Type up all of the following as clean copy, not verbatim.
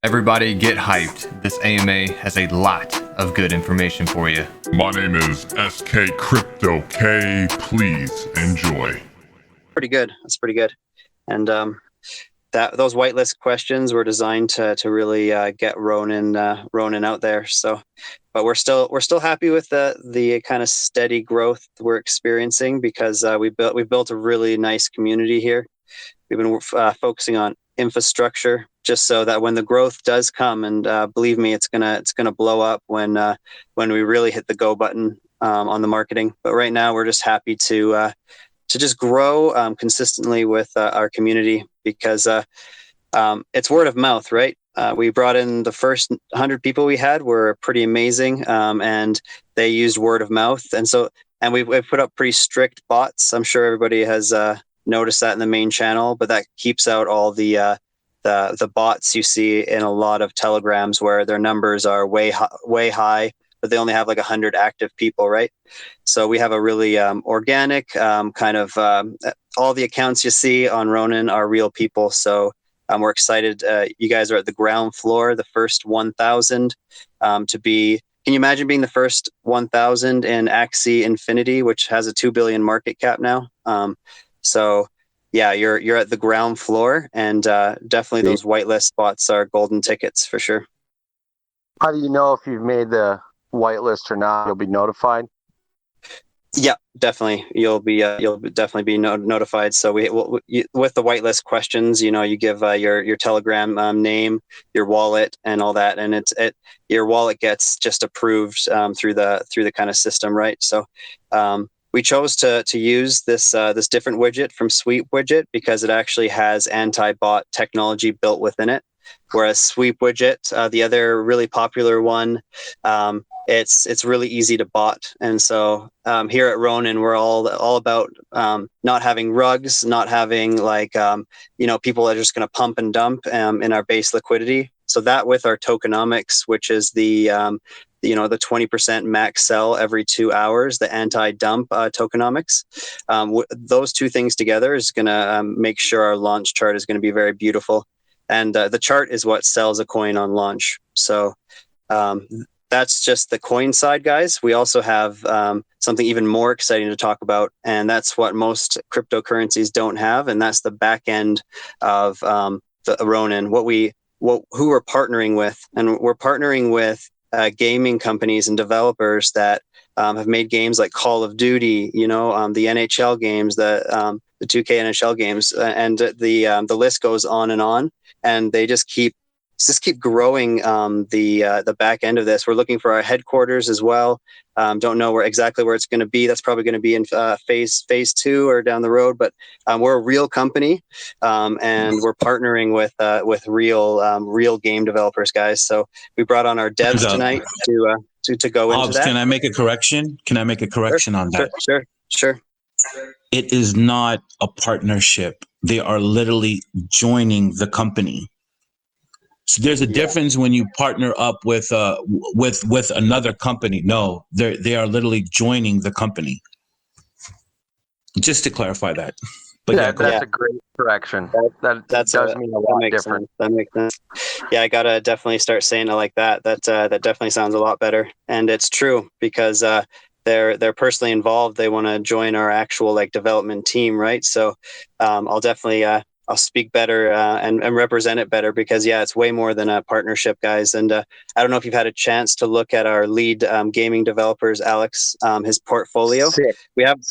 Everybody get hyped. This AMA has a lot of good information for you. My name is SK Crypto K. Please enjoy. Pretty good. That's pretty good. And those whitelist questions were designed to really get Ronin out there. So, but we're still happy with the kind of steady growth we're experiencing because we've built a really nice community here. We've been focusing on infrastructure just so that when the growth does come, and believe me, it's gonna blow up when we really hit the go button on the marketing. But right now, we're just happy to just grow consistently with our community because it's word of mouth, right? We brought in the first 100 people we had were pretty amazing, and they used word of mouth, and we've put up pretty strict bots. I'm sure everybody has noticed that in the main channel, but that keeps out all the bots you see in a lot of telegrams where their numbers are way high, but they only have like 100 active people, right? So we have a really organic kind of all the accounts you see on Ronin are real people. So we're excited. You guys are at the ground floor, the first 1,000 to be. Can you imagine being the first 1,000 in Axie Infinity, which has a 2 billion market cap now? So yeah, you're at the ground floor, and definitely those whitelist spots are golden tickets for sure. How do you know if you've made the whitelist or not? You'll be notified. Yeah, definitely. You'll definitely be notified. So with the whitelist questions, you give your Telegram name, your wallet, and all that, and your wallet gets just approved through the kind of system, right? So we chose to use this different widget from Sweep Widget because it actually has anti-bot technology built within it. Whereas Sweep Widget, the other really popular one, it's really easy to bot. And so here at Ronin, we're all about not having rugs, not having people are just going to pump and dump in our base liquidity. So that with our tokenomics, which is the 20% max sell every 2 hours, the anti-dump tokenomics. Those two things together is going to make sure our launch chart is going to be very beautiful. And the chart is what sells a coin on launch. So that's just the coin side, guys. We also have something even more exciting to talk about, and that's what most cryptocurrencies don't have, and that's the back end of the Ronin. Who we're partnering with, and we're partnering with gaming companies and developers that have made games like Call of Duty, the NHL games, the 2K NHL games, and the list goes on, and they just keep growing the back end of this. We're looking for our headquarters as well. Don't know exactly where it's going to be. That's probably going to be in phase 2 or down the road. But we're a real company, and we're partnering with real game developers, guys. So we brought on our devs tonight to go Hobbs, into that. Can I make a correction? On that? Sure. It is not a partnership. They are literally joining the company. So there's a difference when you partner up with another company. No, they are literally joining the company. Just to clarify that. But that's a great correction. That does mean a lot different. That makes sense. Yeah, I gotta definitely start saying it like that. That definitely sounds a lot better, and it's true because they're personally involved. They want to join our actual development team, right? So I'll definitely I'll speak better and represent it better because it's way more than a partnership, guys. And I don't know if you've had a chance to look at our lead gaming developers, Alex, his portfolio. Sick. We have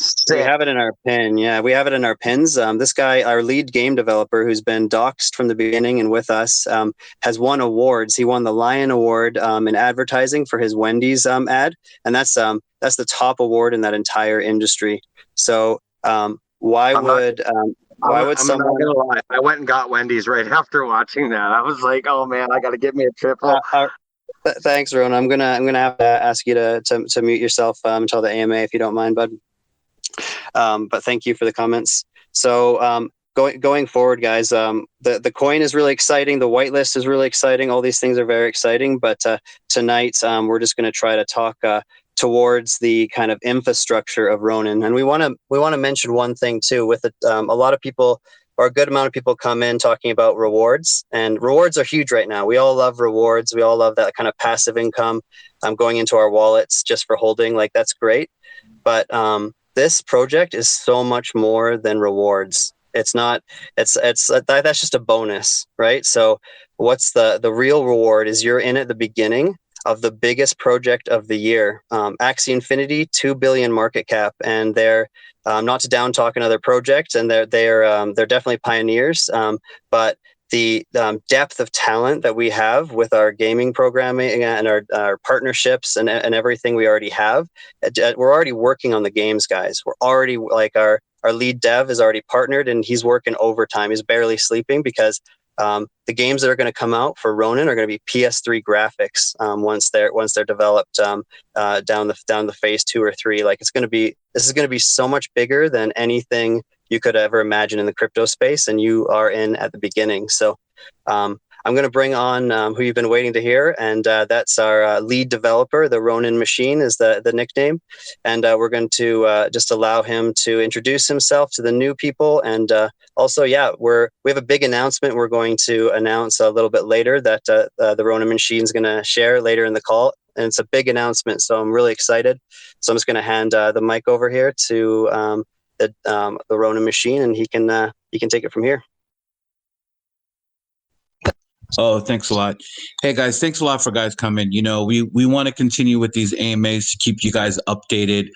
it in our pin. Yeah, we have it in our pins. This guy, our lead game developer, who's been doxxed from the beginning and with us, has won awards. He won the Lion Award in advertising for his Wendy's ad, and that's the top award in that entire industry. So why would someone? I'm not gonna lie. I went and got Wendy's right after watching that. I was like, "Oh man, I got to get me a triple." Thanks, Ronan. I'm gonna have to ask you to mute yourself until the AMA if you don't mind, bud. But thank you for the comments. So going forward, guys, the coin is really exciting. The whitelist is really exciting. All these things are very exciting. But tonight we're just going to try to talk towards the kind of infrastructure of Ronin. And we want to mention one thing too. With it, a lot of people or a good amount of people come in talking about rewards, and rewards are huge right now. We all love rewards. We all love that kind of passive income going into our wallets just for holding. Like, that's great. But this project is so much more than rewards. It's not, that's just a bonus, right? So what's the real reward is you're in at the beginning of the biggest project of the year. Axie Infinity, 2 billion market cap, and they're not to down talk another project, and they're definitely pioneers. But the depth of talent that we have with our gaming programming and our partnerships and everything we already have, we're already working on the games, guys. We're already, like, our lead dev is already partnered, and he's working overtime. He's barely sleeping because the games that are going to come out for Ronin are going to be PS3 graphics once they're developed down the phase 2 or 3. Like, this is going to be so much bigger than anything you could ever imagine in the crypto space, and you are in at the beginning. So I'm going to bring on who you've been waiting to hear, and that's our lead developer. The Ronin Machine is the nickname, and we're going to just allow him to introduce himself to the new people. And also, we have a big announcement we're going to announce a little bit later that the Ronin Machine is going to share later in the call, and it's a big announcement, so I'm really excited. So I'm just going to hand the mic over here to the Ronin Machine, and he can take it from here. Oh, thanks a lot. Hey guys, thanks a lot for guys coming. You know, we want to continue with these AMAs to keep you guys updated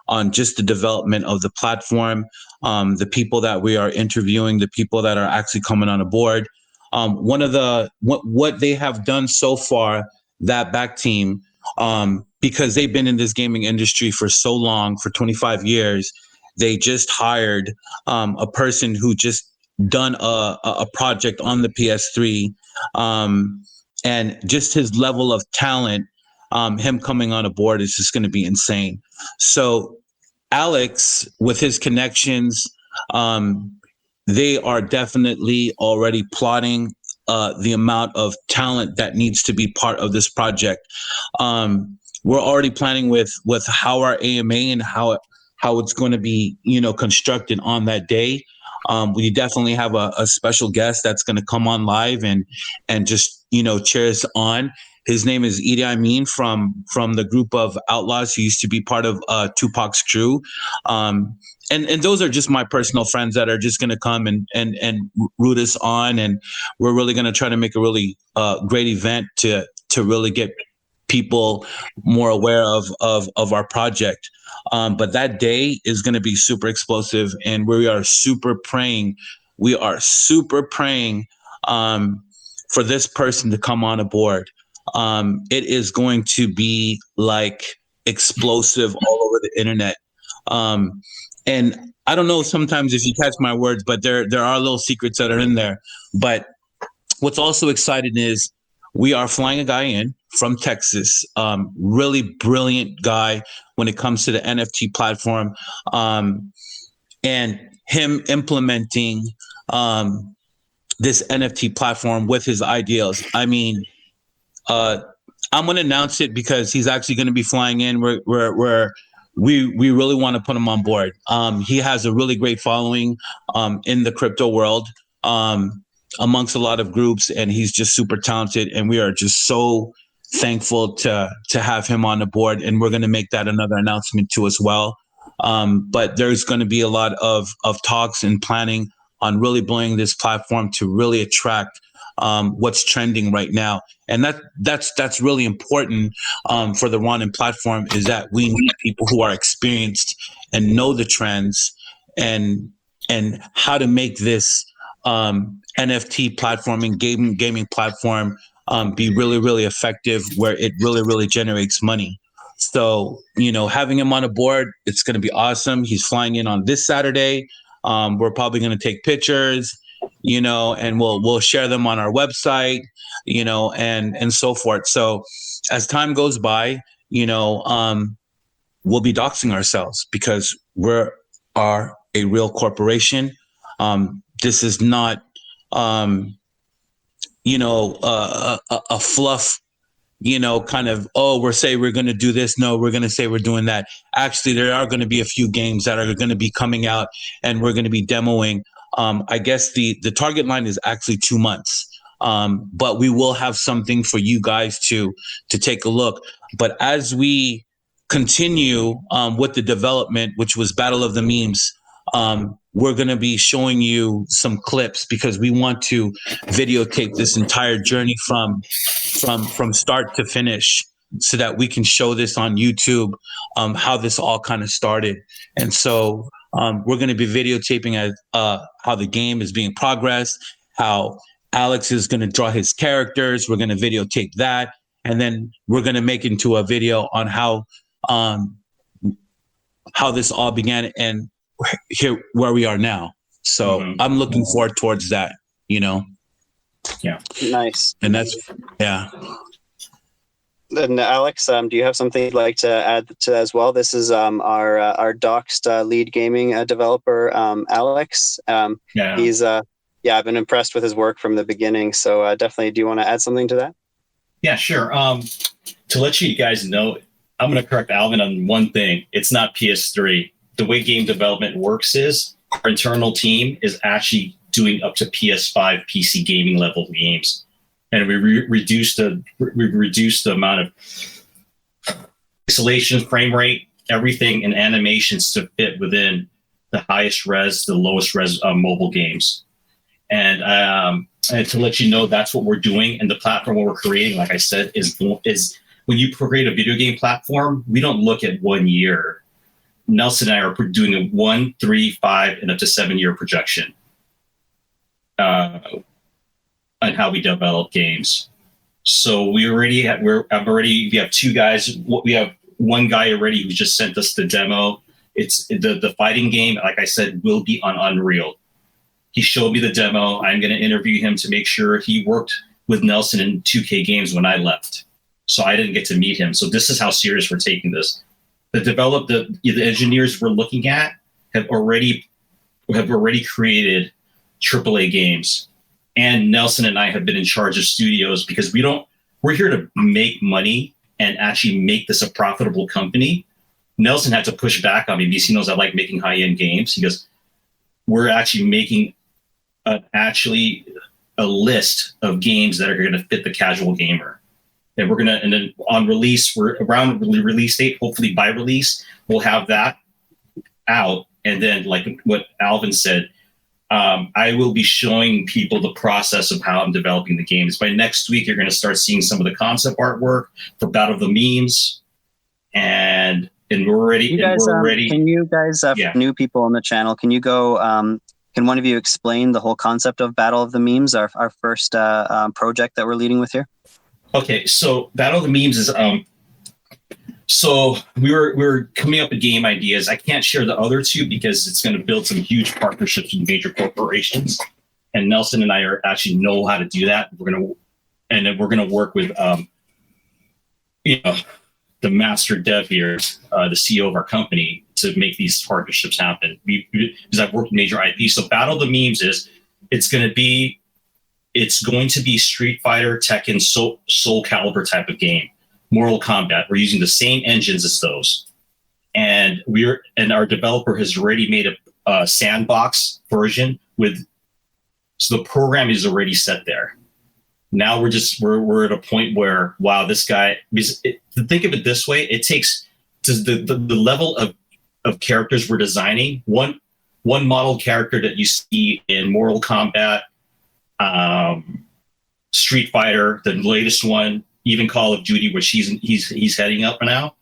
on just the development of the platform, the people that we are interviewing, the people that are actually coming on board. One of what they have done so far, that back team, because they've been in this gaming industry for so long, for 25 years, they just hired a person who just done a project on the PS3, and just his level of talent, him coming on board is just going to be insane. So Alex, with his connections, they are definitely already plotting the amount of talent that needs to be part of this project. We're already planning with how our AMA and how it's going to be, constructed on that day. We definitely have a special guest that's going to come on live and just, cheer us on. His name is Idi Amin from the group of outlaws who used to be part of Tupac's crew. And those are just my personal friends that are just going to come and root us on. And we're really going to try to make a really great event to really get people more aware of our project. But that day is going to be super explosive, and we are super praying. We are super praying for this person to come on board. It is going to be like explosive all over the internet. And I don't know sometimes if you catch my words, but there are little secrets that are in there. But what's also exciting is we are flying a guy in from Texas, really brilliant guy when it comes to the NFT platform, and him implementing this NFT platform with his ideals. I mean, I'm going to announce it because he's actually going to be flying in. We really want to put him on board. He has a really great following in the crypto world, amongst a lot of groups, and he's just super talented. And we are just so thankful to have him on the board. And we're going to make that another announcement too as well. But there's going to be a lot of talks and planning on really blowing this platform to really attract what's trending right now. And that's really important for the Ronin platform, is that we need people who are experienced and know the trends and how to make this NFT platform and gaming platform be really, really effective, where it really, really generates money. So, having him on board, it's going to be awesome. He's flying in on this Saturday. We're probably going to take pictures, and we'll share them on our website, and so forth. So as time goes by, we'll be doxing ourselves because we are a real corporation. This is not, a fluff, kind of, we're going to do this. No, we're going to say we're doing that. Actually, there are going to be a few games that are going to be coming out, and we're going to be demoing I guess the target line is actually 2 months. But we will have something for you guys to take a look. But as we continue with the development, which was Battle of the Memes, we're going to be showing you some clips because we want to videotape this entire journey from start to finish, so that we can show this on YouTube, how this all kind of started. And so we're going to be videotaping how the game is being progressed, how Alex is going to draw his characters. We're going to videotape that. And then we're going to make into a video on how this all began and here where we are now. So I'm looking forward towards that, Yeah. Nice. And that's, yeah. And Alex, do you have something you'd like to add to that as well? This is our doxed lead gaming developer, Alex. He's I've been impressed with his work from the beginning. So definitely, do you want to add something to that? Yeah, sure. To let you guys know, I'm going to correct Alvin on one thing. It's not PS3. The way game development works is our internal team is actually doing up to PS5 PC gaming level games. And we reduced the amount of pixelation, frame rate, everything in animations to fit within the highest res, the lowest res mobile games. And to let you know, that's what we're doing. And the platform what we're creating, like I said, is when you create a video game platform, we don't look at 1 year. Nelson and I are doing a 1, 3, 5, and up to 7 year projection on how we develop games. So we have 2 guys. We have one guy already who just sent us the demo. It's the fighting game, like I said, will be on Unreal. He showed me the demo. I'm going to interview him to make sure he worked with Nelson in 2K games when I left. So I didn't get to meet him. So this is how serious we're taking this. The engineers we're looking at have already created AAA games. And Nelson and I have been in charge of studios because we're here to make money and actually make this a profitable company. Nelson had to push back on me because he knows I like making high-end games. He goes, we're actually making a list of games that are going to fit the casual gamer. And then on release, we're around the release date, hopefully by release, we'll have that out. And then like what Alvin said, I will be showing people the process of how I'm developing the games. By next week, you're going to start seeing some of the concept artwork for Battle of the Memes. And we're ready. Can you guys, for new people on the channel, can you go, can one of you explain the whole concept of Battle of the Memes, our first project that we're leading with here? Okay, so Battle of the Memes is so we were coming up with game ideas. I can't share the other two because it's going to build some huge partnerships with major corporations. And Nelson and I actually know how to do that. We're gonna work with the master dev here, the CEO of our company, to make these partnerships happen. Because I've worked with major IP. So Battle of the Memes it's going to be Street Fighter, Tekken, Soul Calibur type of game. Mortal Kombat. We're using the same engines as those, and our developer has already made a sandbox version so the program is already set there. Now we're at a point where, wow, this guy. To think of it this way, it takes the level of characters we're designing. One model character that you see in Mortal Kombat, Street Fighter, the latest one, even Call of Duty, which he's heading up now.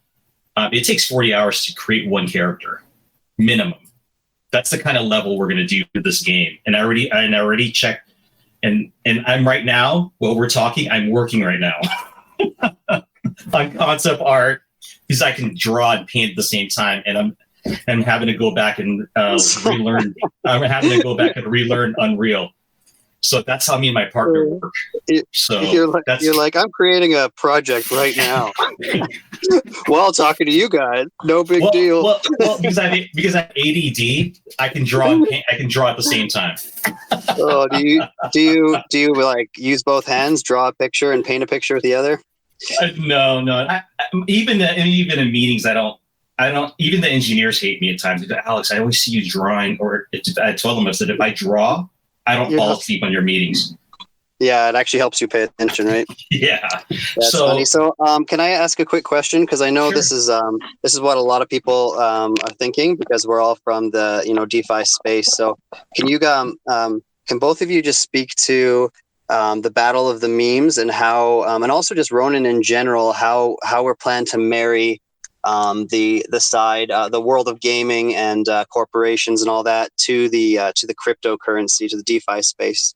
It takes 40 hours to create one character, minimum. That's the kind of level we're going to do with this game. And I already checked, and I'm right now, while we're talking, I'm working right now on concept art because I can draw and paint at the same time, and I'm having to go back and relearn. I'm having to go back and relearn Unreal. So that's how me and my partner work. So you're like, I'm creating a project right now while talking to you guys. No big deal. Well, because I have ADD, I can draw and paint. I can draw at the same time. Oh, do you like use both hands, draw a picture, and paint a picture with the other? No. Even in meetings, I I don't. Even the engineers hate me at times. They're like, Alex, I always see you drawing. Or I told them, I said, if I draw, I don't fall asleep on your meetings. Yeah, it actually helps you pay attention, right? Yeah. That's funny. So, can I ask a quick question? Because I know Sure. this is what a lot of people are thinking, because we're all from the DeFi space. So, can both of you just speak to the battle of the memes and how, and also just Ronin in general, how we're planning to marry the world of gaming and corporations and all that to the cryptocurrency, to the DeFi space.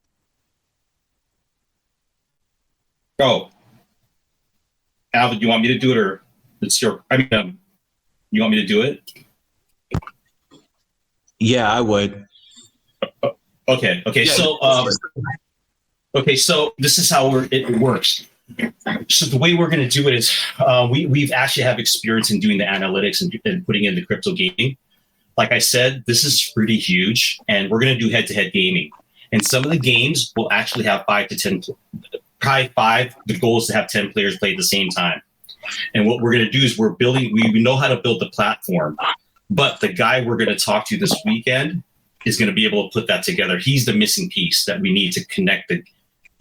Oh, Alvin, you want me to do it, or it's your? I mean, you want me to do it? Yeah, I would. Okay. So this is how it works. So the way we're going to do it is we've actually have experience in doing the analytics and putting in the crypto gaming. Like I said, this is pretty huge, and we're going to do head-to-head gaming. And some of the games will actually have 5 to 10. Probably 5. The goal is to have 10 players play at the same time. And what we're going to do is we know how to build the platform, but the guy we're going to talk to this weekend is going to be able to put that together. He's the missing piece that we need to connect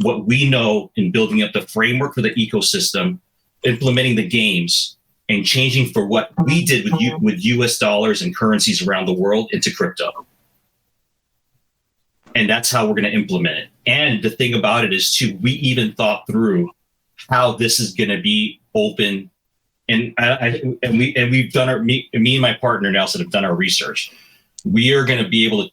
what we know in building up the framework for the ecosystem, implementing the games, and changing for what we did with US dollars and currencies around the world into crypto. And that's how we're going to implement it. And the thing about it is, too, we even thought through how this is going to be open. And we've done me and my partner Nelson have done our research. We're going to be able to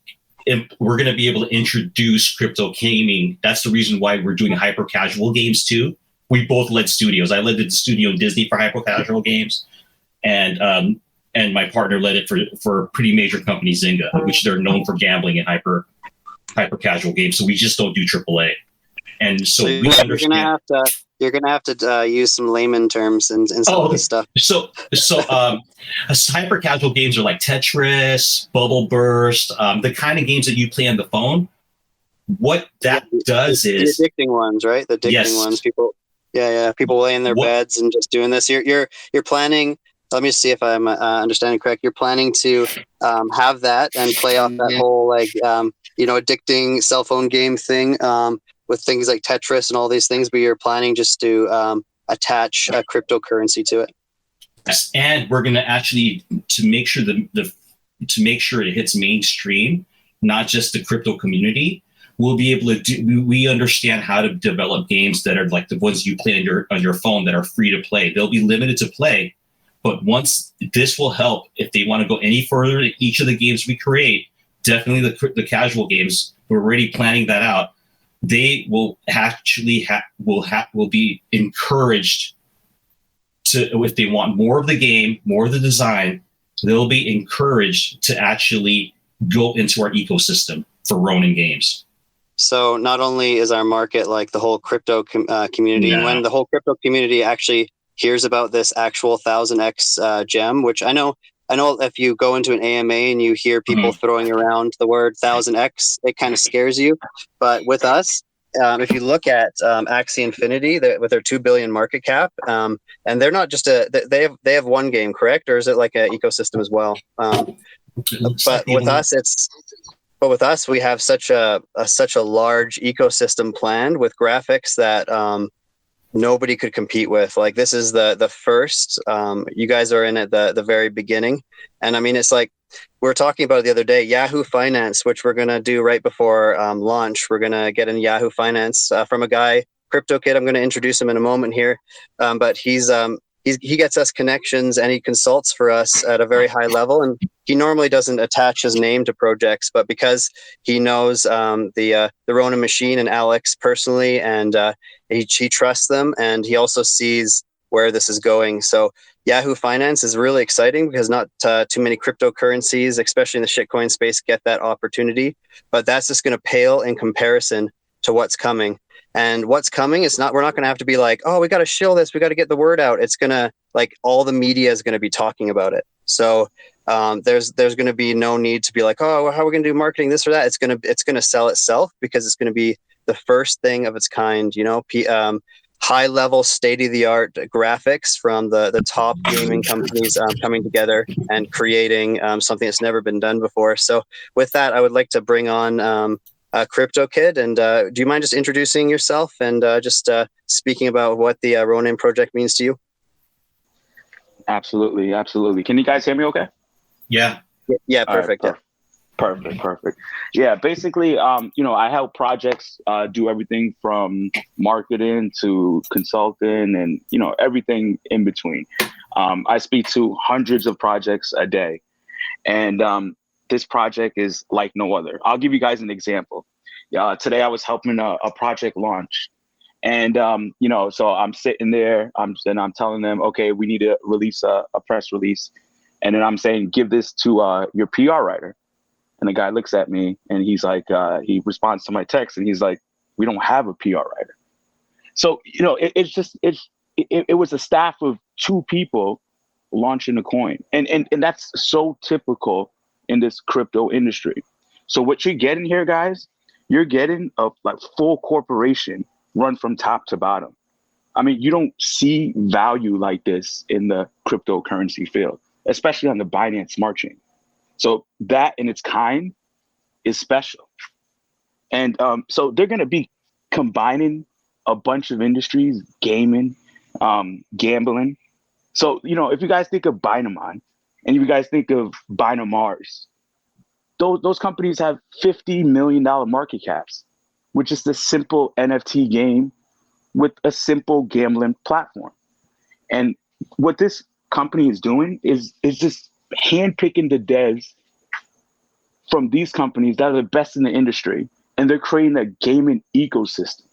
introduce crypto gaming. That's the reason why we're doing hyper casual games too. We both led studios. I led the studio in Disney for hyper casual games, and my partner led it for a pretty major company, Zynga, which they're known for gambling and hyper casual games. So we just don't do AAA. And so we understand. You're gonna have to use some layman terms and some of this stuff. So hyper casual games are like Tetris, Bubble Burst, the kind of games that you play on the phone. What that does is the addicting ones, right? The addicting ones. People lay in their beds and just doing this. You're planning. Let me see if I'm understanding correct. You're planning to have that and play off that whole addicting cell phone game thing with things like Tetris and all these things, but you're planning just to attach a cryptocurrency to it. Yes, and we're going to actually to make sure it hits mainstream, not just the crypto community. We'll be able to do. We understand how to develop games that are like the ones you play on your phone that are free to play. They'll be limited to play. But once this will help, if they want to go any further to each of the games we create, definitely the casual games, we're already planning that out. They will actually will be encouraged to, if they want more of the game, more of the design, they'll be encouraged to actually go into our ecosystem for Ronin games. So not only is our market like the whole crypto community, and when the whole crypto community actually hears about this actual 1000x gem, which I know if you go into an AMA and you hear people throwing around the word 1000x, it kind of scares you. But with us, if you look at Axie Infinity with their 2 billion market cap, and they're not just they have one game, correct? Or is it like an ecosystem as well? But with us, we have such a large ecosystem planned with graphics that nobody could compete with. Like, this is the first. You guys are in at the very beginning, and I mean, it's like we were talking about it the other day. Yahoo Finance, which we're gonna do right before launch. We're gonna get in Yahoo Finance from a guy, Crypto Kid. I'm gonna introduce him in a moment here, but he gets us connections and he consults for us at a very high level. And he normally doesn't attach his name to projects, but because he knows the Ronin machine and Alex personally, and he trusts them, and he also sees where this is going. So Yahoo Finance is really exciting because not too many cryptocurrencies, especially in the shitcoin space, get that opportunity. But that's just going to pale in comparison to what's coming. And what's coming is we're not going to have to be like, oh, we got to shill this, we got to get the word out. It's going to, like, all the media is going to be talking about it. So there's going to be no need to be like, oh, how are we going to do marketing, this or that? It's going to sell itself because it's going to be the first thing of its kind. high level, state of the art graphics from the top gaming companies coming together and creating something that's never been done before. So with that, I would like to bring on Crypto Kid. And do you mind just introducing yourself and just speaking about what the Ronin project means to you? Absolutely, absolutely. Can you guys hear me okay? Yeah. Yeah, perfect. All right, perfect. Yeah, basically, I help projects do everything from marketing to consulting and, everything in between. I speak to hundreds of projects a day, and this project is like no other. I'll give you guys an example. Today I was helping a project launch. And, so I'm sitting there, I'm telling them, okay, we need to release a press release. And then I'm saying, give this to your PR writer. And the guy looks at me and he's like, he responds to my text and he's like, we don't have a PR writer. So, it was a staff of 2 people launching a coin. And that's so typical in this crypto industry. So what you're getting here, guys, you're getting a full corporation run from top to bottom. I mean, you don't see value like this in the cryptocurrency field, especially on the Binance Smart Chain. So that in its kind is special. And so they're going to be combining a bunch of industries, gaming, gambling. So, if you guys think of Binamon and if you guys think of Binamars, those companies have $50 million market caps, which is the simple NFT game with a simple gambling platform. And what this company is doing is just handpicking the devs from these companies that are the best in the industry, and they're creating a gaming ecosystem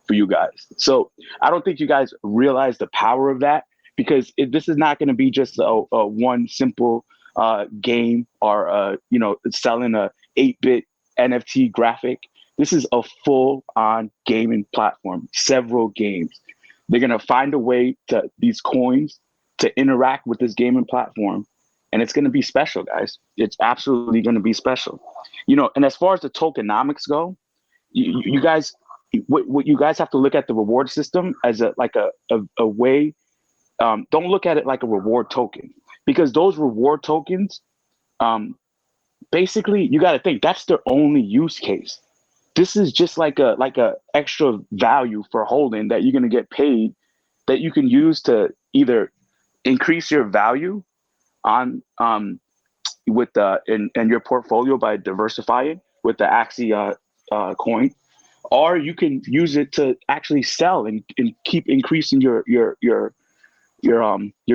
for you guys. So I don't think you guys realize the power of that, because this is not going to be just a one simple game or selling a 8-bit NFT graphic. This is a full-on gaming platform, several games. They're going to find a way to these coins to interact with this gaming platform, and it's going to be special, guys. It's absolutely going to be special. And as far as the tokenomics go, you guys, what you guys have to look at the reward system as a way. Don't look at it like a reward token, because those reward tokens, basically, you got to think that's their only use case. This is just like a extra value for holding that you're going to get paid, that you can use to either increase your value on with in your portfolio by diversifying with the Axie coin, or you can use it to actually sell and keep increasing your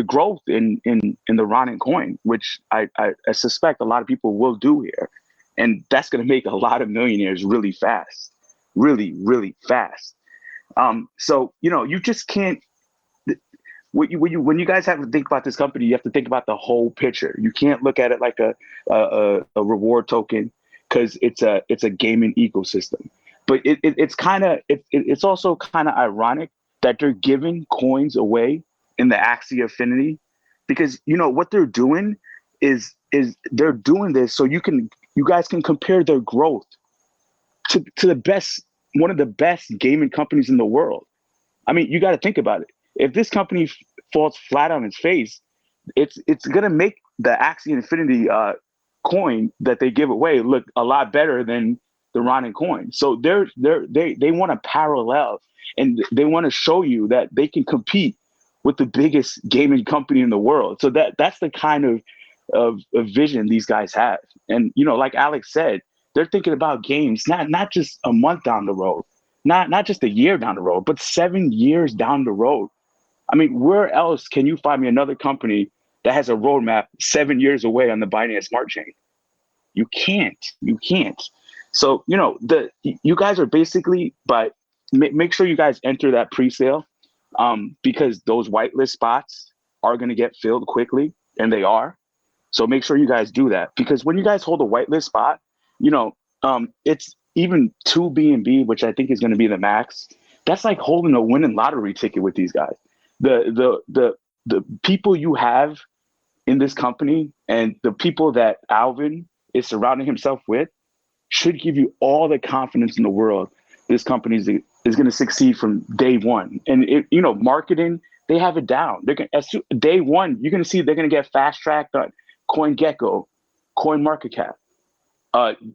growth in the Ronin coin, which I suspect a lot of people will do here. And that's going to make a lot of millionaires really fast, really, really fast. So, you just can't, when you guys have to think about this company, you have to think about the whole picture. You can't look at it like a reward token, because it's a gaming ecosystem. But it's also kind of ironic that they're giving coins away in the Axie affinity, because what they're doing is they're doing this so you guys can compare their growth to the best, one of the best gaming companies in the world. I mean, you got to think about it. If this company falls flat on its face, it's gonna make the Axie Infinity coin that they give away look a lot better than the Ronin coin. So they want to parallel, and they want to show you that they can compete with the biggest gaming company in the world. So that's the kind of vision these guys have. And like Alex said, they're thinking about games not just a month down the road, not just a year down the road, but 7 years down the road. I mean, where else can you find me another company that has a roadmap 7 years away on the Binance Smart Chain? You can't. So, you guys are basically, but make sure you guys enter that pre-sale, because those whitelist spots are going to get filled quickly, and they are. So make sure you guys do that, because when you guys hold a whitelist spot, it's even 2 BNB, which I think is going to be the max. That's like holding a winning lottery ticket with these guys. The people you have in this company and the people that Alvin is surrounding himself with should give you all the confidence in the world this company is going to succeed from day one. And marketing, they have it down. They're going day one. You're going to see they're going to get fast tracked on CoinGecko, CoinMarketCap,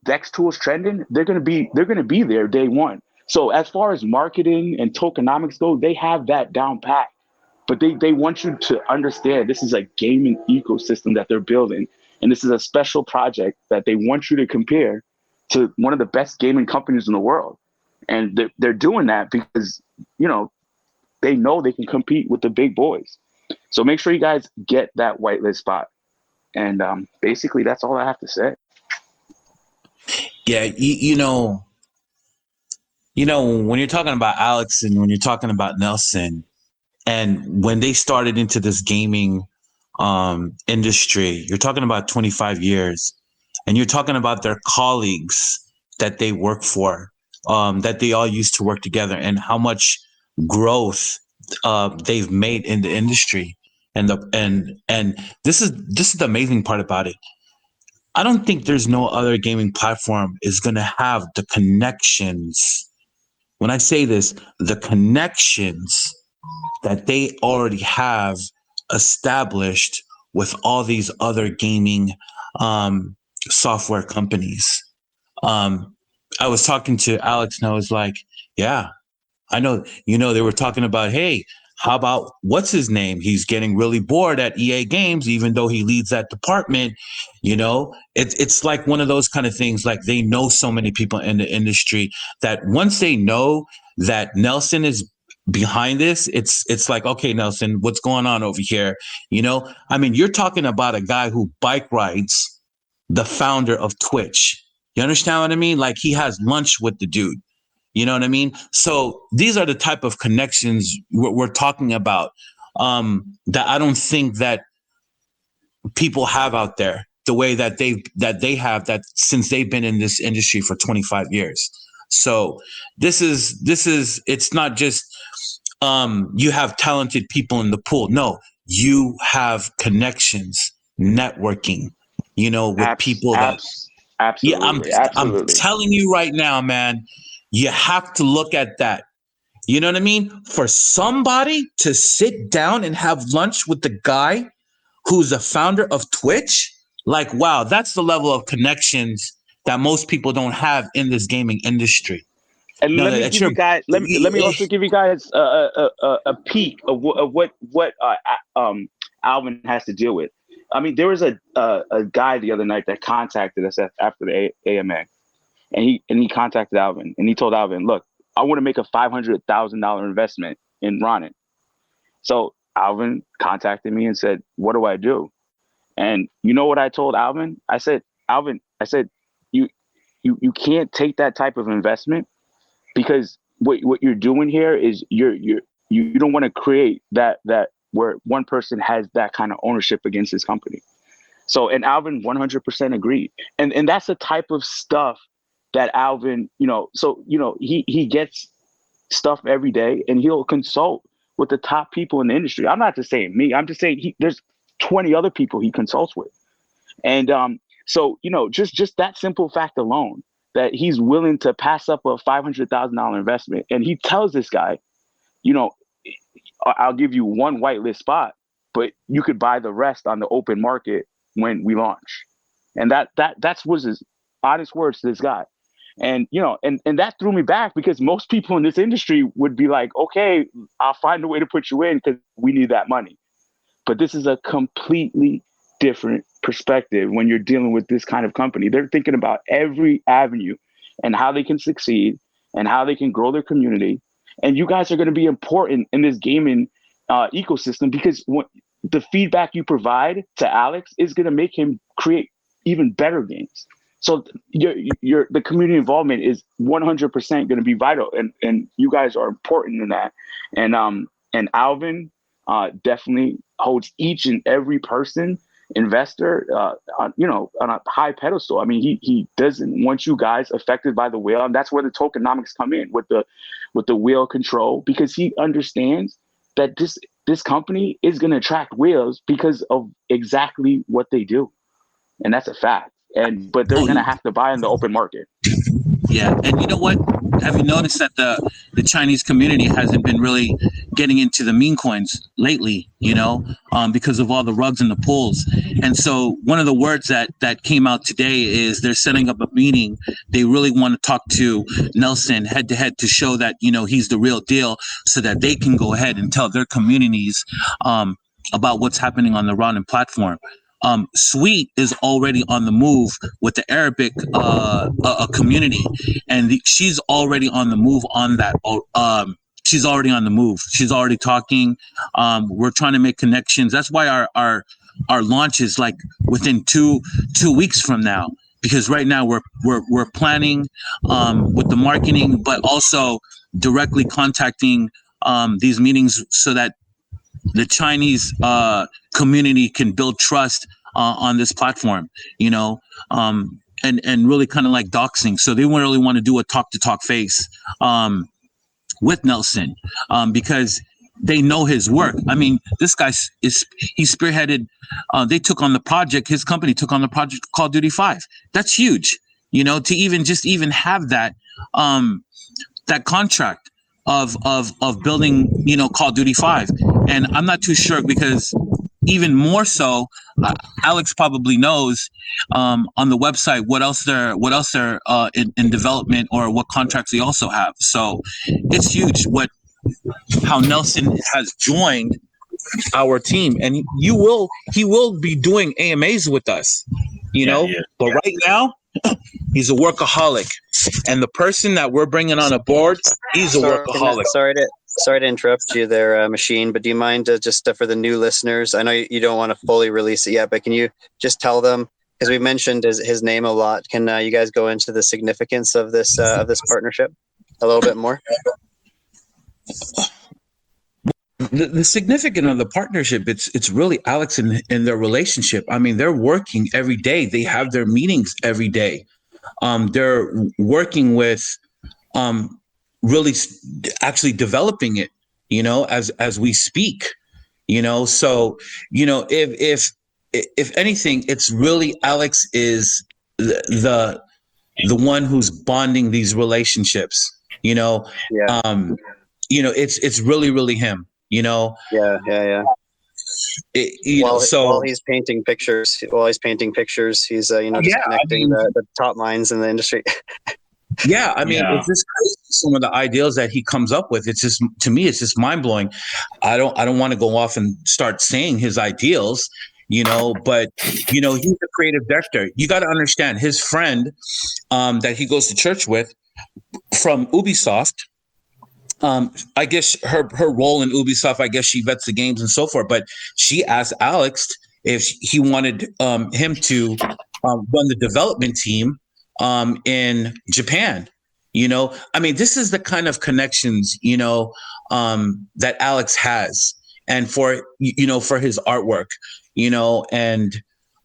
Dex Tools Trending. They're going to be there day one. So as far as marketing and tokenomics go, they have that down pat. But they want you to understand this is a gaming ecosystem that they're building. And this is a special project that they want you to compare to one of the best gaming companies in the world. And they're doing that because, they know they can compete with the big boys. So make sure you guys get that whitelist spot. And basically, that's all I have to say. Yeah, when you're talking about Alex and when you're talking about Nelson, and when they started into this gaming industry, you're talking about 25 years, and you're talking about their colleagues that they work for, that they all used to work together, and how much growth they've made in the industry. And this is the amazing part about it. I don't think there's no other gaming platform is going to have the connections. When I say this, the connections that they already have established with all these other gaming software companies. I was talking to Alex and I was like, yeah, I know, they were talking about, hey, how about what's his name? He's getting really bored at EA Games, even though he leads that department. It's like one of those kind of things. Like, they know so many people in the industry that once they know that Nelson is behind this, it's like, okay, Nelson, what's going on over here? You're talking about a guy who bike rides the founder of Twitch. You understand what I mean? Like, he has lunch with the dude. You know what I mean? So these are the type of connections we're talking about, that I don't think that people have out there the way that they have that since they've been in this industry for 25 years. So this is it's not just you have talented people in the pool. No, you have connections, networking, with people that. Absolutely. Yeah, I'm telling you right now, man, you have to look at that. You know what I mean? For somebody to sit down and have lunch with the guy who's the founder of Twitch, like, wow, that's the level of connections that most people don't have in this gaming industry. And let me also give you guys a peek of what Alvin has to deal with. There was a guy the other night that contacted us after the AMA, and he contacted Alvin, and he told Alvin, look, I want to make a $500,000 investment in Ronin. So Alvin contacted me and said, what do I do? And you know what I told Alvin? I said, Alvin, you can't take that type of investment, because what you're doing here is you don't want to create that where one person has that kind of ownership against his company. So, and Alvin 100% agreed. And that's the type of stuff that Alvin, he gets stuff every day, and he'll consult with the top people in the industry. I'm not just saying me, I'm just saying there's 20 other people he consults with. And so, just that simple fact alone, that he's willing to pass up a $500,000 investment. And he tells this guy, I'll give you one whitelist spot, but you could buy the rest on the open market when we launch. And that's was his honest words to this guy. And, and that threw me back, because most people in this industry would be like, okay, I'll find a way to put you in because we need that money. But this is a completely different perspective when you're dealing with this kind of company. They're thinking about every avenue and how they can succeed and how they can grow their community. And you guys are going to be important in this gaming ecosystem, because the feedback you provide to Alex is going to make him create even better games. So the community involvement is 100% going to be vital, and you guys are important in that. And Alvin definitely holds each and every person, investor, on a high pedestal. He doesn't want you guys affected by the whale, and that's where the tokenomics come in with the whale control, because he understands that this company is going to attract whales because of exactly what they do, and that's a fact. But they're going to have to buy in the open market. Yeah, and you know what? have you noticed that the Chinese community hasn't been really getting into the meme coins lately, because of all the rugs and the pulls? And so one of the words that came out today is they're setting up a meeting. They really want to talk to Nelson head to head to show that, he's the real deal, so that they can go ahead and tell their communities about what's happening on the Ronin platform. Sweet is already on the move with the Arabic community, and she's already on the move on that. She's already on the move. She's already talking. We're trying to make connections. That's why our launch is like within two weeks from now, because right now we're planning with the marketing, but also directly contacting these meetings so that the Chinese community can build trust on this platform, and really kind of like doxing. So they really want to do a talk face with Nelson because they know his work. I mean, this guy he spearheaded. They took on the project. His company took on the project Call of Duty 5. That's huge, to even have that that contract of building, Call of Duty 5. And I'm not too sure, because even more so, Alex probably knows on the website what else they're in development, or what contracts they also have. So it's huge how Nelson has joined our team, and he will be doing AMAs with us, But right now, he's a workaholic, and the person that we're bringing on a board, he's a workaholic. Sorry to interrupt you there, Machine, but do you mind just for the new listeners? I know you don't want to fully release it yet, but can you just tell them, because we mentioned his name a lot, can you guys go into the significance of this partnership a little bit more? The significance of the partnership, it's really Alex and their relationship. I mean, they're working every day. They have their meetings every day. They're working with really actually developing it, as we speak, So, if anything, it's really Alex is the one who's bonding these relationships, it's really him, Yeah. While he's painting pictures, he's just connecting the top minds in the industry. Yeah, I mean, it's just crazy, some of the ideals that he comes up with. It's just, to me, it's just mind blowing. I don't want to go off and start saying his ideals, but he's a creative director. You got to understand, his friend that he goes to church with from Ubisoft. I guess her role in Ubisoft, I guess she vets the games and so forth. But she asked Alex if he wanted him to run the development team in Japan. I mean, this is the kind of connections, that Alex has, and for his artwork, and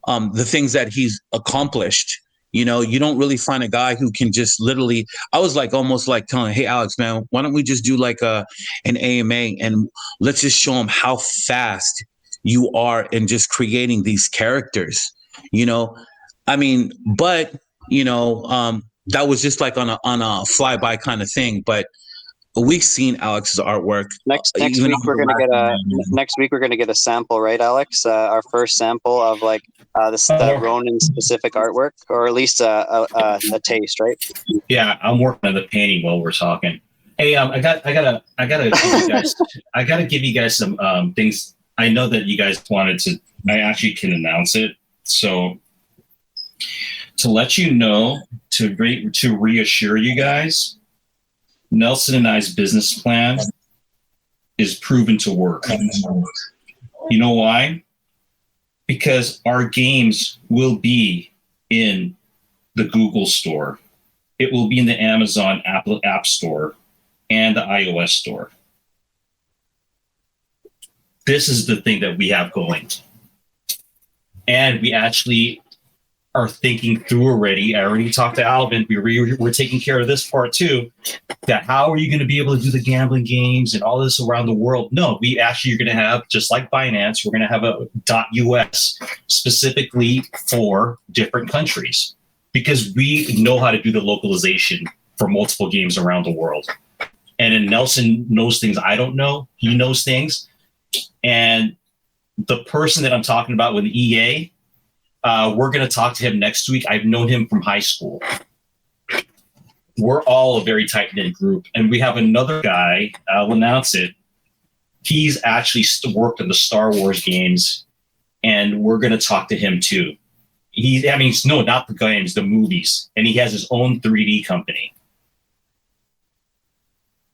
the things that he's accomplished. You don't really find a guy who can just literally, I was like almost like telling, hey, Alex, man, why don't we just do like an AMA and let's just show him how fast you are in just creating these characters, I mean, but, that was just like on a flyby kind of thing. But we've seen Alex's artwork. Next week we're gonna get a sample, right, Alex? Our first sample of like the Ronin specific artwork, or at least a taste, right? Yeah, I'm working on the painting while we're talking. Hey, I gotta give you guys some things. I know that you guys wanted to. I actually can announce it. So to let you know, to reassure you guys, Nelson and I's business plan is proven to work. You know why? Because our games will be in the Google Store. It will be in the Amazon App Store and the iOS Store. This is the thing that we have going. And we actually are thinking through already. I already talked to Alvin. We're taking care of this part too. That how are you going to be able to do the gambling games and all this around the world? No, we actually are going to have, just like Binance, we're going to have a .us specifically for different countries, because we know how to do the localization for multiple games around the world. And then Nelson knows things I don't know. He knows things. And the person that I'm talking about with EA, we're going to talk to him next week. I've known him from high school. We're all a very tight-knit group. And we have another guy, I'll announce it. He's actually worked on the Star Wars games, and we're going to talk to him too. Not the games, the movies. And he has his own 3D company.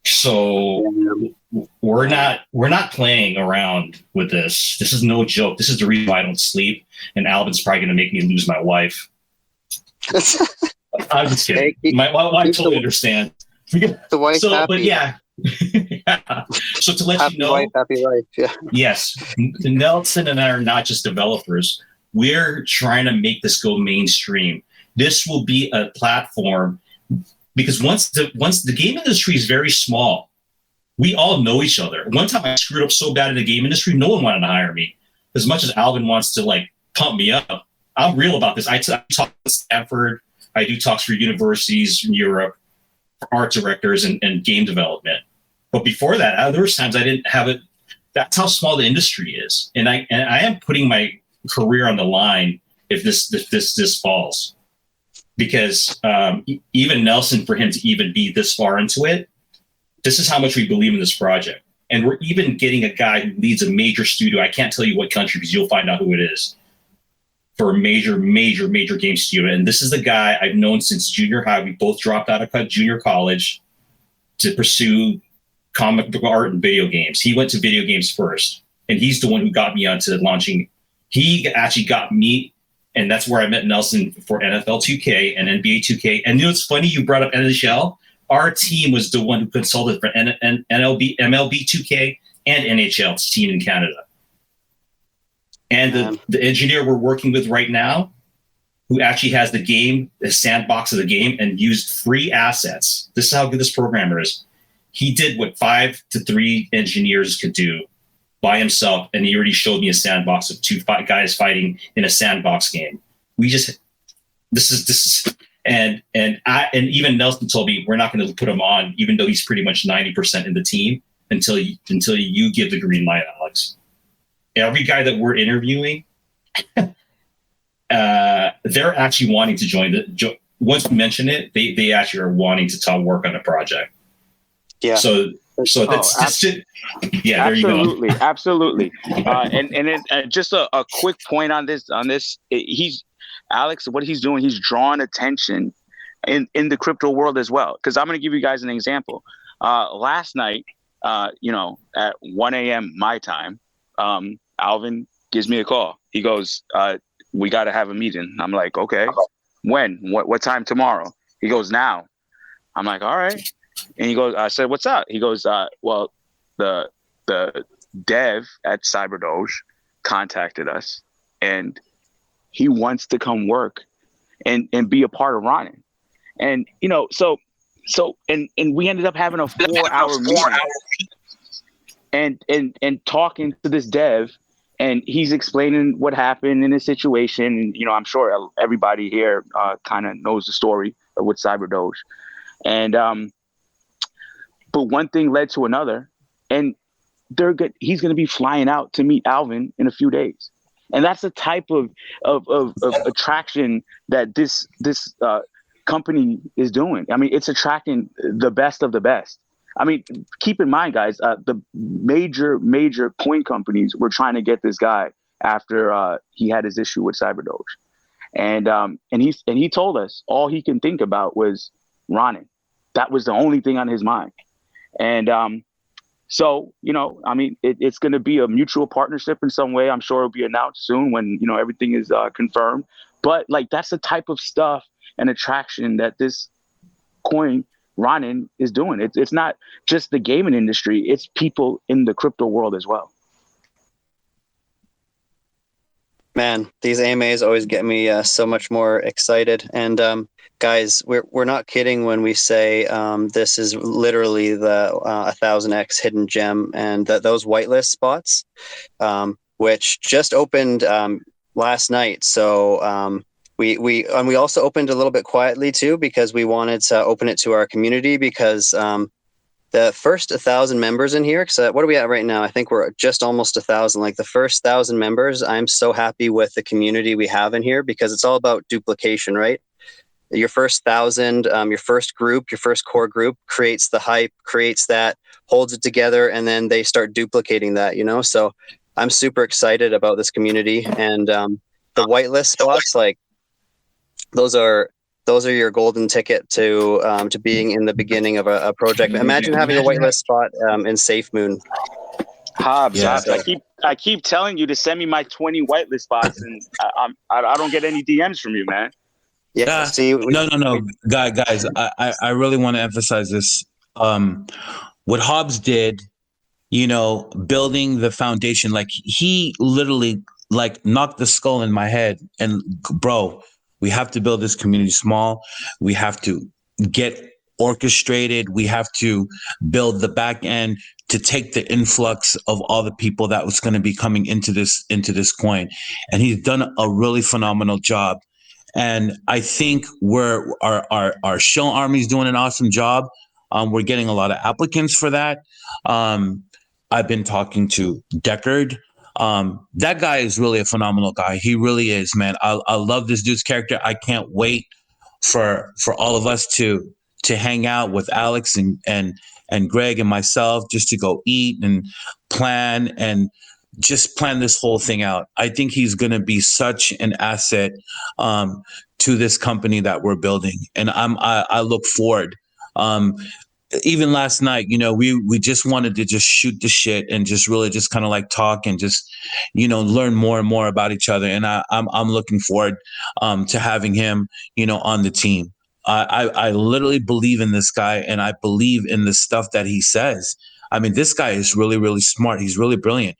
So we're not playing around with this. This is no joke. This is the reason why I don't sleep. And Alvin's probably going to make me lose my wife. I'm just kidding. My wife totally understands. The wife happy. But yeah. Yeah. So to let happy you know, wife, happy life. Yeah. Yes, Nelson and I are not just developers. We're trying to make this go mainstream. This will be a platform because once the game industry is very small, we all know each other. One time I screwed up so bad in the game industry, no one wanted to hire me. As much as Alvin wants to like pump me up, I'm real about this. I talk to Stanford. I do talks for universities in Europe, for art directors and game development. But before that, there was times I didn't have it. That's how small the industry is, and I am putting my career on the line if this falls, because even Nelson, for him to even be this far into it, this is how much we believe in this project, and we're even getting a guy who leads a major studio. I can't tell you what country because you'll find out who it is. For a major game studio, and this is the guy I've known since junior high. We both dropped out of junior college to pursue comic book art and video games. He went to video games first, and he's the one who got me onto launching. He actually got me, and that's where I met Nelson for NFL 2K and NBA 2K. And you know, it's funny you brought up NHL. Our team was the one who consulted for MLB 2K and NHL team in Canada. And the engineer we're working with right now, who actually has the sandbox of the game and used free assets. This is how good this programmer is. He did what 5 to 3 engineers could do by himself, and he already showed me a sandbox of 2 guys fighting in a sandbox game. And even Nelson told me we're not going to put him on, even though he's pretty much 90% in the team until you give the green light, Alex. Every guy that we're interviewing, they're actually wanting to join. Once we mention it, they actually are wanting to work on a project. Yeah. So that's it. Yeah, there you go. Absolutely. And just a quick point on this. He's Alex. What he's doing, he's drawing attention in the crypto world as well. Because I'm going to give you guys an example. Last night, at 1 a.m. my time, Alvin gives me a call. He goes, "We got to have a meeting." I'm like, "Okay, when? What time tomorrow?" He goes, "Now." I'm like, "All right." And he goes, I said, "What's up?" He goes, "Well, the dev at CyberDoge contacted us, and he wants to come work and be a part of Ronin." And so we ended up having a 4-hour meeting and talking to this dev, and he's explaining what happened in his situation. And I'm sure everybody here kind of knows the story with CyberDoge. And but one thing led to another, and he's going to be flying out to meet Alvin in a few days. And that's the type of attraction that this company is doing. I mean, it's attracting the best of the best. I mean, keep in mind, guys, the major coin companies were trying to get this guy after he had his issue with CyberDoge. And he told us all he can think about was Ronin. That was the only thing on his mind. And so, I mean, it's going to be a mutual partnership in some way. I'm sure it'll be announced soon when, everything is confirmed. But that's the type of stuff and attraction that this coin Ronin is doing. It's not just the gaming industry. It's people in the crypto world as well. Man, these AMAs always get me so much more excited. And guys, we're not kidding when we say this is literally the 1000x hidden gem, and those whitelist spots, which just opened last night. So we also opened a little bit quietly too, because we wanted to open it to our community, because the first 1,000 members in here, because what are we at right now? I think we're just almost 1,000. Like the first 1,000 members, I'm so happy with the community we have in here, because it's all about duplication, right? Your first 1,000, your first group, your first core group creates the hype, creates that, holds it together, and then they start duplicating that, you know? So I'm super excited about this community, and the whitelist spots, like those are your golden ticket to being in the beginning of a project. Imagine having a whitelist spot in Safe Moon. Hobbs, Yeah. Hobbs, I keep telling you to send me my 20 whitelist spots, and I don't get any DMs from you, man. Yeah. See, No. Guys, I really want to emphasize this. What Hobbs did, you know, building the foundation, like he literally like knocked the skull in my head. And bro, we have to build this community small. We have to get orchestrated. We have to build the back end to take the influx of all the people that was going to be coming into this coin. And he's done a really phenomenal job. And I think our show army is doing an awesome job. We're getting a lot of applicants for that. I've been talking to Deckard. That guy is really a phenomenal guy. He really is, man. I love this dude's character. I can't wait for all of us to hang out with Alex and Greg and myself, just to go eat and plan this whole thing out. I think he's going to be such an asset to this company that we're building, and I look forward. Even last night, you know, we just wanted to just shoot the shit and just really just kind of like talk and just, you know, learn more and more about each other. And I'm looking forward to having him, you know, on the team. I literally believe in this guy, and I believe in the stuff that he says. I mean, this guy is really, really smart. He's really brilliant.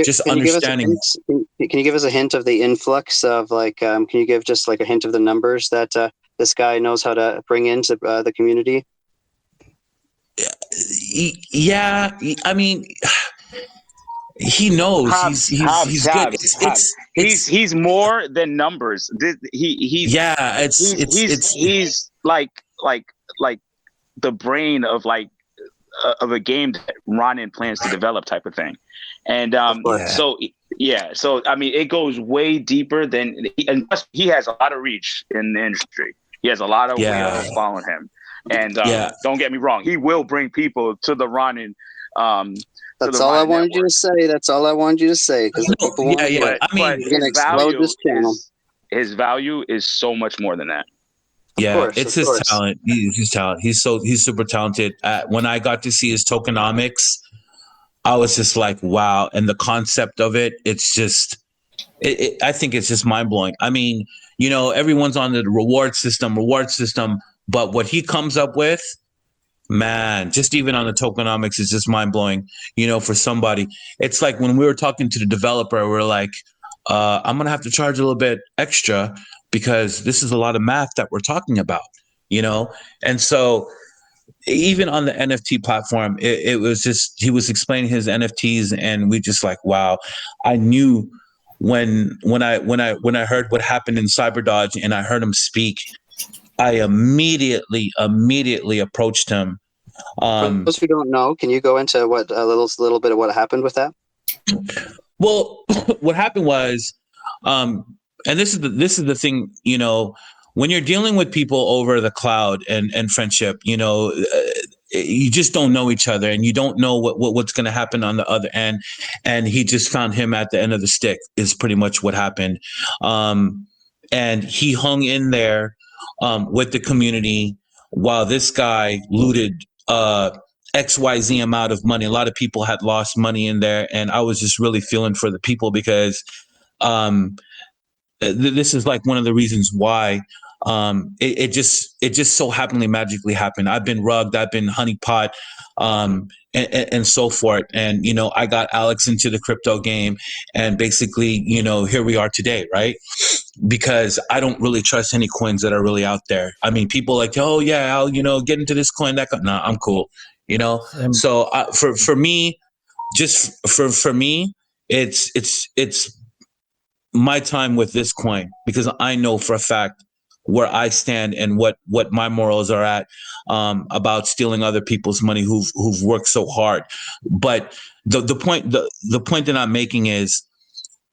Just understanding. Can you give us a hint of the influx of like? Can you give just like a hint of the numbers that this guy knows how to bring into the community? Yeah, I mean, he knows. Hobbs, he's good. He's more than numbers. He's like the brain of of a game that Ronin plans to develop, type of thing. And so I mean, it goes way deeper than, and plus he has a lot of reach in the industry. He has a lot of whales following him. And don't get me wrong, he will bring people to the Ronin. That's all I wanted you to say. That's all I wanted you to say. Because people want to. I mean, you're gonna explode this channel. His value is so much more than that. Yeah, it's his talent. His talent. He's super talented. When I got to see his tokenomics, I was just like, wow. And the concept of it, it's just, I think it's just mind blowing. I mean, you know, everyone's on the reward system, but what he comes up with, man, just even on the tokenomics is just mind blowing, you know, for somebody. It's like when we were talking to the developer, we're like, I'm going to have to charge a little bit extra because this is a lot of math that we're talking about, you know? And so even on the NFT platform, it was just, he was explaining his NFTs and we just like, wow. I knew when I heard what happened in Cyberdodge and I heard him speak, I immediately approached him. For those who don't know, can you go into what a little bit of what happened with that? Well, what happened was, and this is the thing, you know, when you're dealing with people over the cloud and friendship, you know, you just don't know each other and you don't know what's going to happen on the other end. And he just found him at the end of the stick is pretty much what happened. And he hung in there with the community while this guy looted XYZ amount of money. A lot of people had lost money in there. And I was just really feeling for the people because this is like one of the reasons why it just so happily magically happened. I've been rugged, I've been honeypot, and so forth. And, you know, I got Alex into the crypto game and basically, you know, here we are today, right? Because I don't really trust any coins that are really out there. I mean, people like, oh yeah, I'll, you know, get into this coin, that coin. Nah, I'm cool. You know? So for me, just for me, it's my time with this coin, because I know for a fact where I stand and what my morals are at, about stealing other people's money who've worked so hard. But the point that I'm making is,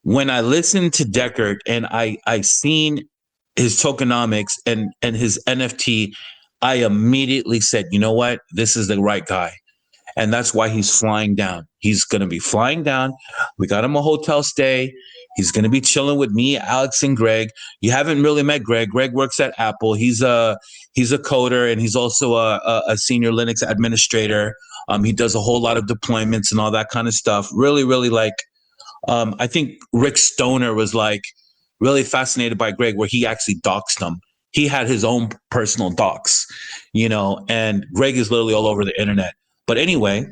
when I listened to Deckard and I seen his tokenomics and his NFT, I immediately said, you know what, this is the right guy. And that's why he's flying down. He's going to be flying down. We got him a hotel stay. He's going to be chilling with me, Alex, and Greg. You haven't really met Greg. Greg works at Apple. He's a coder, and he's also a senior Linux administrator. He does a whole lot of deployments and all that kind of stuff. Really, really like, I think Rick Stoner was like really fascinated by Greg, where he actually doxed him. He had his own personal docs, and Greg is literally all over the internet. But anyway,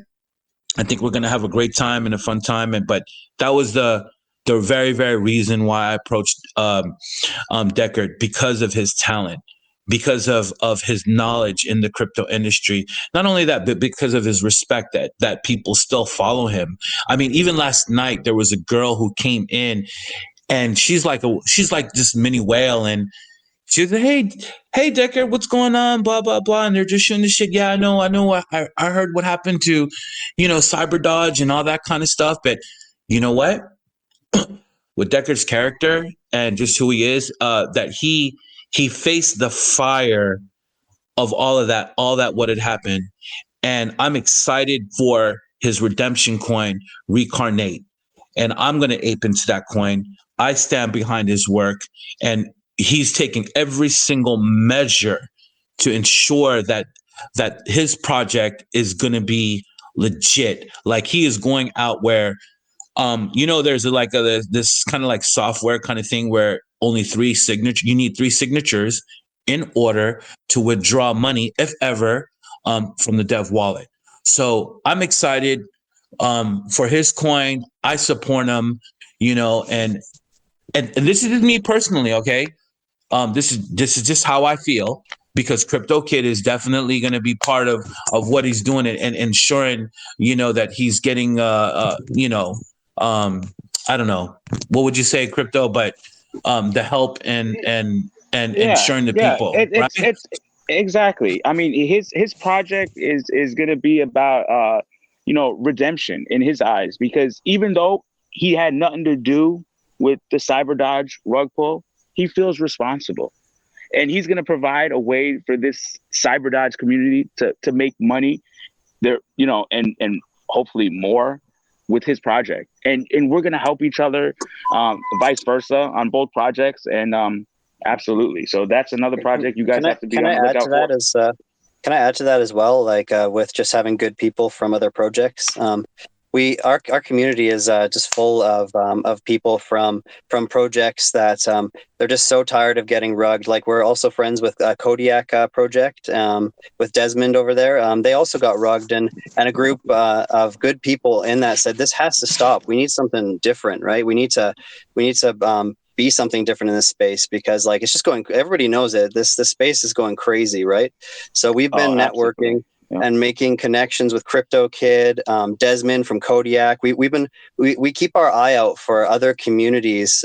I think we're going to have a great time and a fun time. But that was the very, very reason why I approached Deckard, because of his talent, because of his knowledge in the crypto industry. Not only that, but because of his respect that people still follow him. I mean, even last night, there was a girl who came in, and she's like this mini whale, and she was like, hey, Deckard, what's going on? Blah, blah, blah. And they're just shooting the shit. Yeah, I know. I heard what happened to, Cyber Dodge and all that kind of stuff. But you know what? With Deckard's character and just who he is, that he faced the fire of all that what had happened. And I'm excited for his redemption coin, Recarnate. And I'm going to ape into that coin. I stand behind his work, and he's taking every single measure to ensure that his project is going to be legit. Like, he is going out where, there's this kind of like software kind of thing where only you need 3 signatures in order to withdraw money, if ever, from the dev wallet. So I'm excited for his coin. I support him, and this is me personally. Okay. This is just how I feel, because Crypto Kid is definitely going to be part of what he's doing and ensuring, that he's getting, I don't know, what would you say, Crypto, but the help and ensuring the people. It's exactly. I mean, his project is going to be about, redemption in his eyes, because even though he had nothing to do with the Cyber Dodge rug pull, he feels responsible, and he's going to provide a way for this Cyber Dodge community to make money there, and hopefully more with his project. And we're going to help each other, vice versa, on both projects. And absolutely. So that's another project you guys have to be on the lookout for. Can I add to that as well? Like, with just having good people from other projects, our community is just full of people from projects that they're just so tired of getting rugged. Like, we're also friends with Kodiak project with Desmond over there. They also got rugged, and a group of good people in that said, this has to stop. We need something different, right? We need to be something different in this space, because like, it's just going, everybody knows it. This space is going crazy, right? So we've been networking. Yeah. And making connections with Crypto Kid, Desmond from Kodiak. We keep our eye out for other communities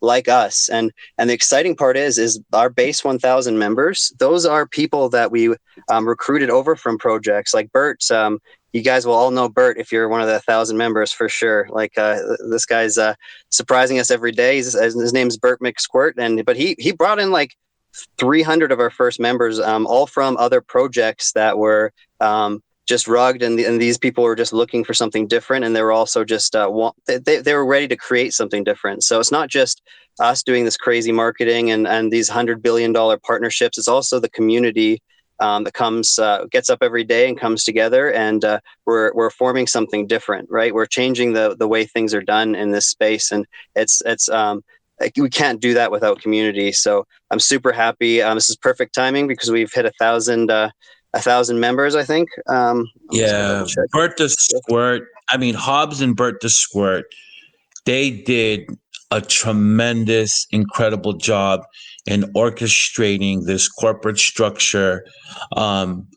like us. And the exciting part is our base 1,000 members. Those are people that we recruited over from projects like Bert. You guys will all know Bert if you're one of the 1,000 members for sure. Like, this guy's surprising us every day. His name's Bert McSquirt, but he brought in like 300 of our first members, all from other projects that were just rugged, and these people were just looking for something different, and they were also just they were ready to create something different. So it's not just us doing this crazy marketing and these $100 billion partnerships. It's also the community that comes gets up every day and comes together, and we're forming something different, right? We're changing the way things are done in this space, and it's we can't do that without community. So I'm super happy. This is perfect timing because we've hit 1,000 members, I think. Yeah, Bert the Squirt. I mean, Hobbs and Bert the Squirt, they did a tremendous, incredible job in orchestrating this corporate structure on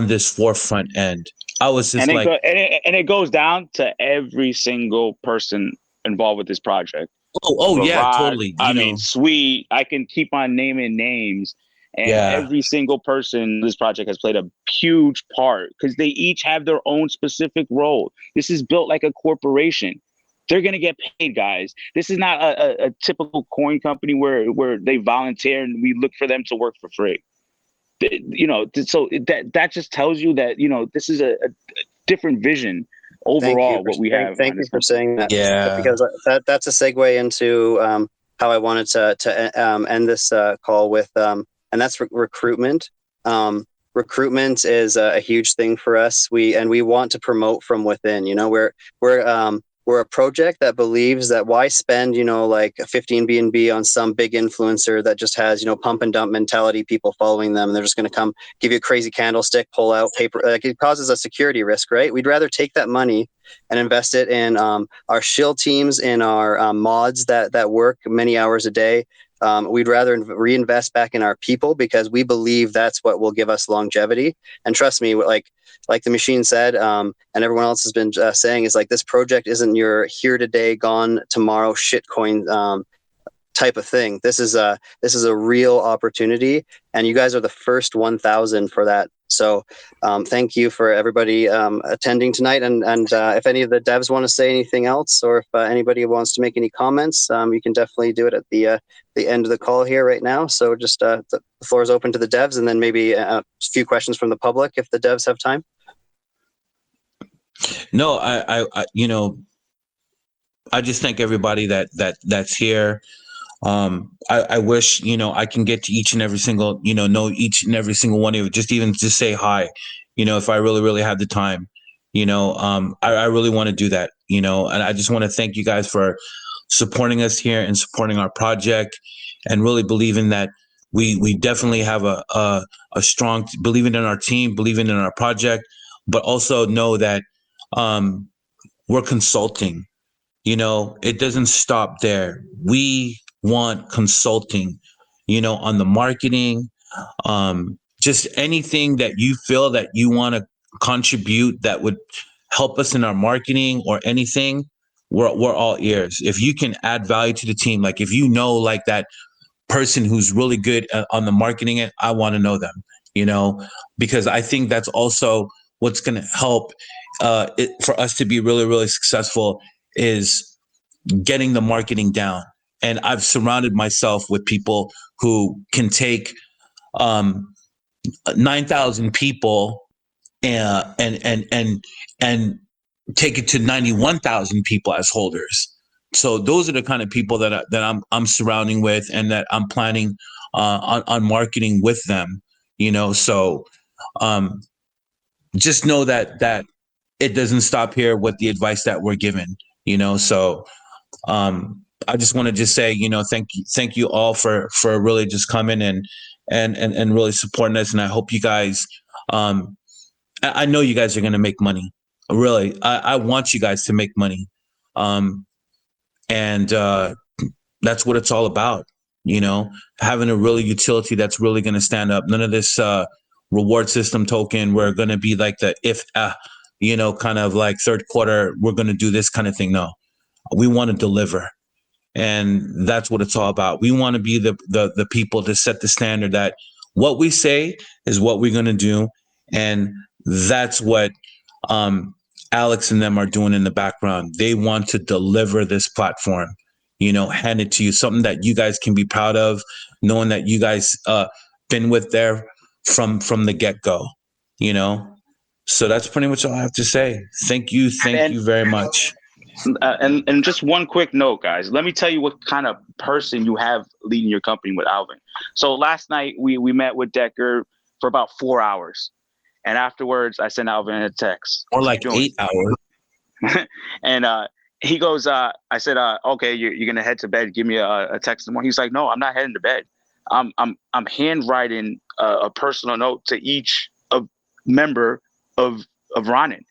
this forefront end. I was just and it goes down to every single person involved with this project. Oh yeah, Rod, totally. I mean, Sweet. I can keep on naming names, and every single person in this project has played a huge part because they each have their own specific role. This is built like a corporation. They're gonna get paid, guys. This is not a typical coin company where they volunteer and we look for them to work for free. You know, so that just tells you that, you know, this is a different vision overall. What we have. Thank you for saying that. Yeah. Because that's a segue into how I wanted to end this call with, and that's recruitment. Recruitment is a huge thing for us. We want to promote from within. You know, we're a project that believes that why spend, you know, like 15 BNB on some big influencer that just has, you know, pump and dump mentality, people following them. And they're just going to come give you a crazy candlestick, pull out paper. Like, it causes a security risk, right? We'd rather take that money and invest it in our shield teams, in our mods that work many hours a day. We'd rather reinvest back in our people because we believe that's what will give us longevity. And trust me, like the machine said, and everyone else has been saying, is like, this project isn't your here today, gone tomorrow shitcoin type of thing. This is a real opportunity, and you guys are the first 1,000 for that. So thank you for everybody attending tonight. And if any of the devs want to say anything else, or if anybody wants to make any comments, you can definitely do it at the end of the call here right now. So just the floor is open to the devs, and then maybe a few questions from the public if the devs have time. No, I you know, I just thank everybody that's here. I wish, you know, I can get to each and every single, you know each and every single one of you, just say hi, you know, if I really have the time, you know. I really want to do that, you know, and I just want to thank you guys for supporting us here and supporting our project, and really believing that we definitely have a strong, believing in our team, believing in our project, but also know that we're consulting. You know, it doesn't stop there. We want consulting, you know, on the marketing, just anything that you feel that you want to contribute that would help us in our marketing or anything. We're all ears. If you can add value to the team, like if you know, like that person who's really good on the marketing end, I want to know them, you know, because I think that's also what's going to help for us to be really successful, is getting the marketing down. And I've surrounded myself with people who can take 9,000 people and take it to 91,000 people as holders. So those are the kind of people that I'm surrounding with, and that I'm planning on marketing with them. You know, so just know that it doesn't stop here with the advice that we're given. You know, so I just want to just say, you know, thank you all for really just coming and really supporting us. And I hope you guys, I know you guys are going to make money. Really, I want you guys to make money. And that's what it's all about, you know, having a really utility that's really going to stand up. None of this reward system token, we're going to be like the you know, kind of like third quarter, we're going to do this kind of thing. No, we want to deliver. And that's what it's all about. We want to be the people to set the standard that what we say is what we're going to do. And that's what Alex and them are doing in the background. They want to deliver this platform, you know, hand it to you, something that you guys can be proud of, knowing that you guys been with there from the get-go, you know. So that's pretty much all I have to say. Thank you very much. And just one quick note, guys. Let me tell you what kind of person you have leading your company with Alvin. So last night we met with Decker for about 4 hours, and afterwards I sent Alvin a text. Or like 8 hours. And he goes, I said, okay, you're gonna head to bed. Give me a text in the morning. He's like, no, I'm not heading to bed. I'm handwriting a personal note to each member of Ronin.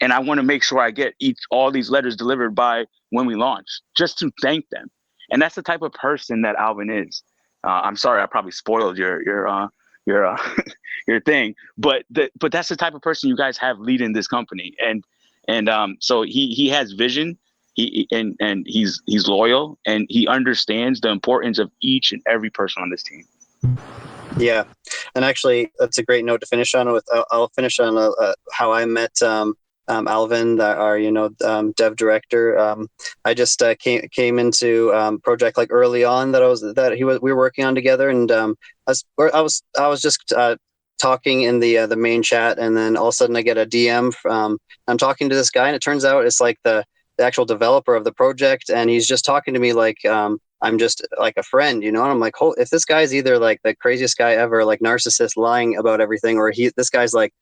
And I want to make sure I get all these letters delivered by when we launch, just to thank them. And that's the type of person that Alvin is. I'm sorry, I probably spoiled your your thing, but that's the type of person you guys have leading this company. And so he has vision, and he's loyal, and he understands the importance of each and every person on this team. Yeah, and actually, that's a great note to finish on. With I'll finish on how I met Alvin, our dev director. I just came into project like early on we were working on together, and I was just talking in the main chat, and then all of a sudden I get a DM. I'm talking to this guy, and it turns out it's like the actual developer of the project, and he's just talking to me like I'm just like a friend, and I'm like, if this guy's either like the craziest guy ever, like narcissist lying about everything, or this guy's like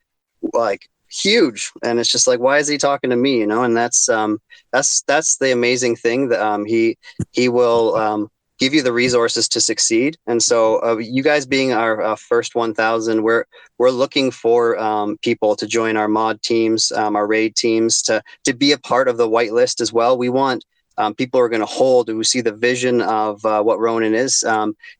huge, and it's just like, why is he talking to me, and that's the amazing thing, that he will give you the resources to succeed. And so you guys being our first 1,000, we're looking for people to join our mod teams, our raid teams, to be a part of the whitelist as well. We want people are going to hold, who see the vision of what Ronin is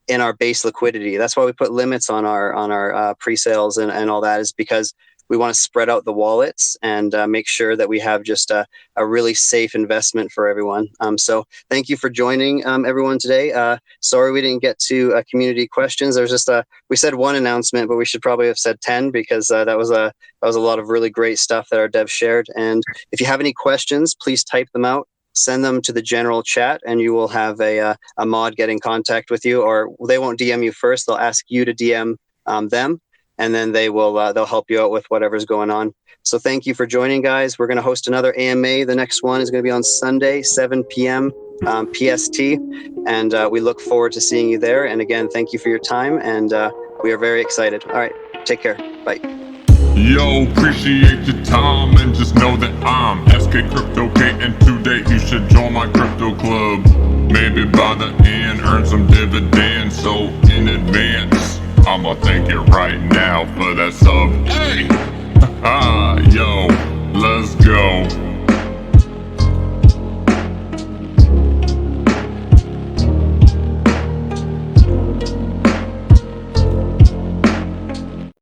in our base liquidity. That's why we put limits on our pre-sales and all that, is because we want to spread out the wallets and make sure that we have just a really safe investment for everyone. So thank you for joining everyone today. Sorry we didn't get to community questions. There's just we said one announcement, but we should probably have said 10, because that was a lot of really great stuff that our devs shared. And if you have any questions, please type them out. Send them to the general chat, and you will have a mod get in contact with you, or they won't DM you first. They'll ask you to DM them, and then they'll help you out with whatever's going on. So thank you for joining, guys. We're going to host another AMA. The next one is going to be on Sunday, 7 p.m. PST, and we look forward to seeing you there. And again, thank you for your time, and we are very excited. All right, take care. Bye. Yo, appreciate your time, and just know that I'm SK Crypto K, and today you should join my crypto club. Maybe by the end earn some dividends, so in advance I'ma thank you right now for that sub. Hey!